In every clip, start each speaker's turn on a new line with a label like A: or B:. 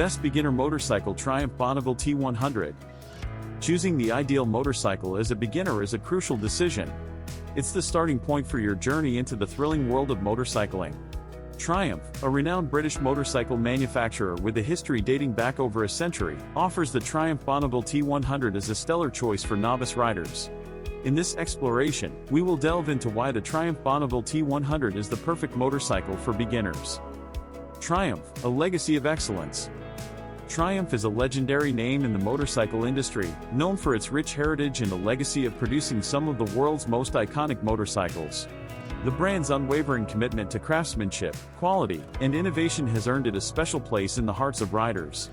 A: Best beginner motorcycle: Triumph Bonneville T100. Choosing the ideal motorcycle as a beginner is a crucial decision. It's the starting point for your journey into the thrilling world of motorcycling. Triumph, a renowned British motorcycle manufacturer with a history dating back over a century, offers the Triumph Bonneville T100 as a stellar choice for novice riders. In this exploration, we will delve into why the Triumph Bonneville T100 is the perfect motorcycle for beginners. Triumph, a legacy of excellence. Triumph is a legendary name in the motorcycle industry, known for its rich heritage and a legacy of producing some of the world's most iconic motorcycles. The brand's unwavering commitment to craftsmanship, quality, and innovation has earned it a special place in the hearts of riders.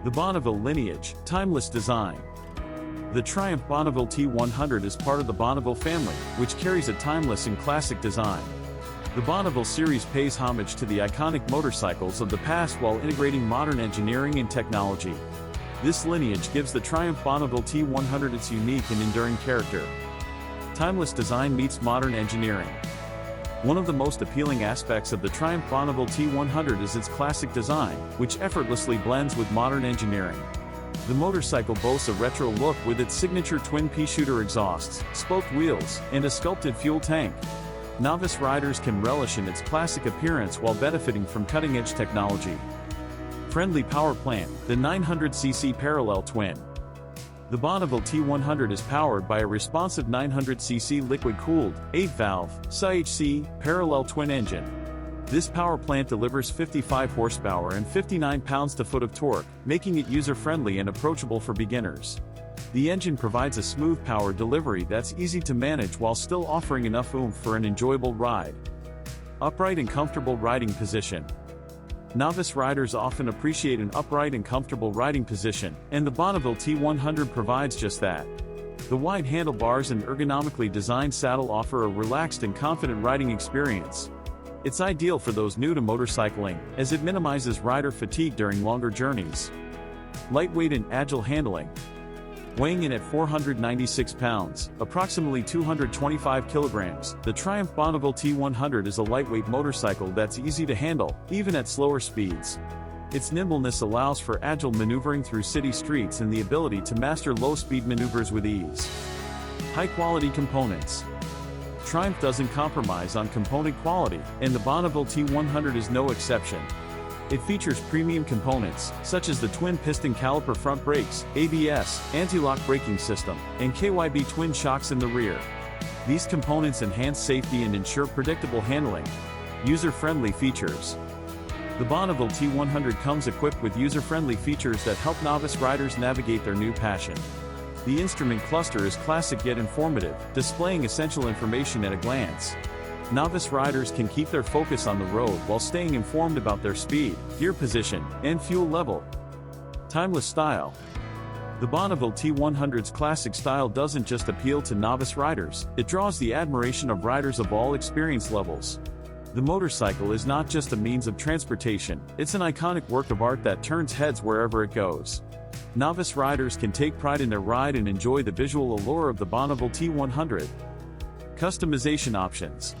A: The Bonneville lineage, timeless design. The Triumph Bonneville T100 is part of the Bonneville family, which carries a timeless and classic design. The Bonneville series pays homage to the iconic motorcycles of the past while integrating modern engineering and technology. This lineage gives the Triumph Bonneville T100 its unique and enduring character. Timeless design meets modern engineering. One of the most appealing aspects of the Triumph Bonneville T100 is its classic design, which effortlessly blends with modern engineering. The motorcycle boasts a retro look with its signature twin pea-shooter exhausts, spoked wheels, and a sculpted fuel tank. Novice riders can relish in its classic appearance while benefiting from cutting-edge technology. Friendly power plant, the 900cc parallel twin. The Bonneville T100 is powered by a responsive 900cc liquid-cooled, 8-valve, SIHC, parallel twin engine. This power plant delivers 55 horsepower and 59 pounds-to-foot of torque, making it user-friendly and approachable for beginners. The engine provides a smooth power delivery that's easy to manage while still offering enough oomph for an enjoyable ride. Upright and comfortable riding position. Novice riders often appreciate an upright and comfortable riding position, and the Bonneville T100 provides just that. The wide handlebars and ergonomically designed saddle offer a relaxed and confident riding experience. It's ideal for those new to motorcycling, as it minimizes rider fatigue during longer journeys. Lightweight and agile handling. Weighing in at 496 pounds, approximately 225 kilograms, the Triumph Bonneville T100 is a lightweight motorcycle that's easy to handle, even at slower speeds. Its nimbleness allows for agile maneuvering through city streets and the ability to master low-speed maneuvers with ease. High-quality components. Triumph doesn't compromise on component quality, and the Bonneville T100 is no exception. It features premium components, such as the twin-piston caliper front brakes, ABS, anti-lock braking system, and KYB twin shocks in the rear. These components enhance safety and ensure predictable handling. User-friendly features. The Bonneville T100 comes equipped with user-friendly features that help novice riders navigate their new passion. The instrument cluster is classic yet informative, displaying essential information at a glance. Novice riders can keep their focus on the road while staying informed about their speed, gear position, and fuel level. Timeless style. The Bonneville T100's classic style doesn't just appeal to novice riders, it draws the admiration of riders of all experience levels. The motorcycle is not just a means of transportation, it's an iconic work of art that turns heads wherever it goes. Novice riders can take pride in their ride and enjoy the visual allure of the Bonneville T100. Customization options.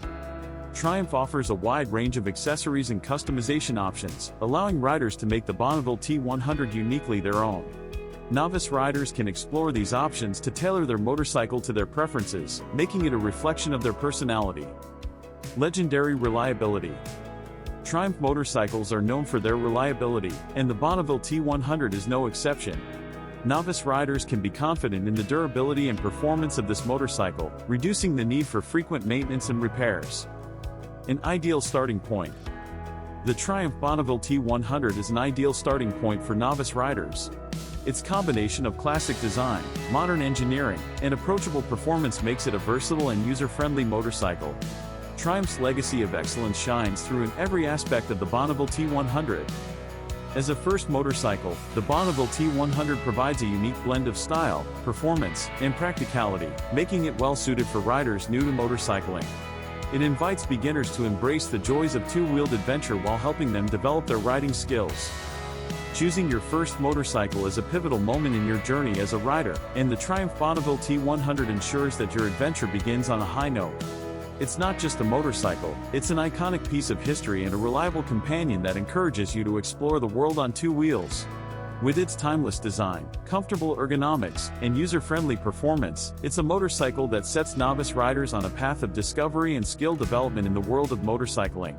A: Triumph offers a wide range of accessories and customization options, allowing riders to make the Bonneville T100 uniquely their own. Novice riders can explore these options to tailor their motorcycle to their preferences, making it a reflection of their personality. Legendary reliability. Triumph motorcycles are known for their reliability, and the Bonneville T100 is no exception. Novice riders can be confident in the durability and performance of this motorcycle, reducing the need for frequent maintenance and repairs. An ideal starting point. The Triumph Bonneville T100 is an ideal starting point for novice riders. Its combination of classic design, modern engineering, and approachable performance makes it a versatile and user-friendly motorcycle. Triumph's legacy of excellence shines through in every aspect of the Bonneville T100. As a first motorcycle, the Bonneville T100 provides a unique blend of style, performance, and practicality, making it well-suited for riders new to motorcycling. It invites beginners to embrace the joys of two-wheeled adventure while helping them develop their riding skills. Choosing your first motorcycle is a pivotal moment in your journey as a rider, and the Triumph Bonneville T100 ensures that your adventure begins on a high note. It's not just a motorcycle, it's an iconic piece of history and a reliable companion that encourages you to explore the world on two wheels. With its timeless design, comfortable ergonomics, and user-friendly performance, it's a motorcycle that sets novice riders on a path of discovery and skill development in the world of motorcycling.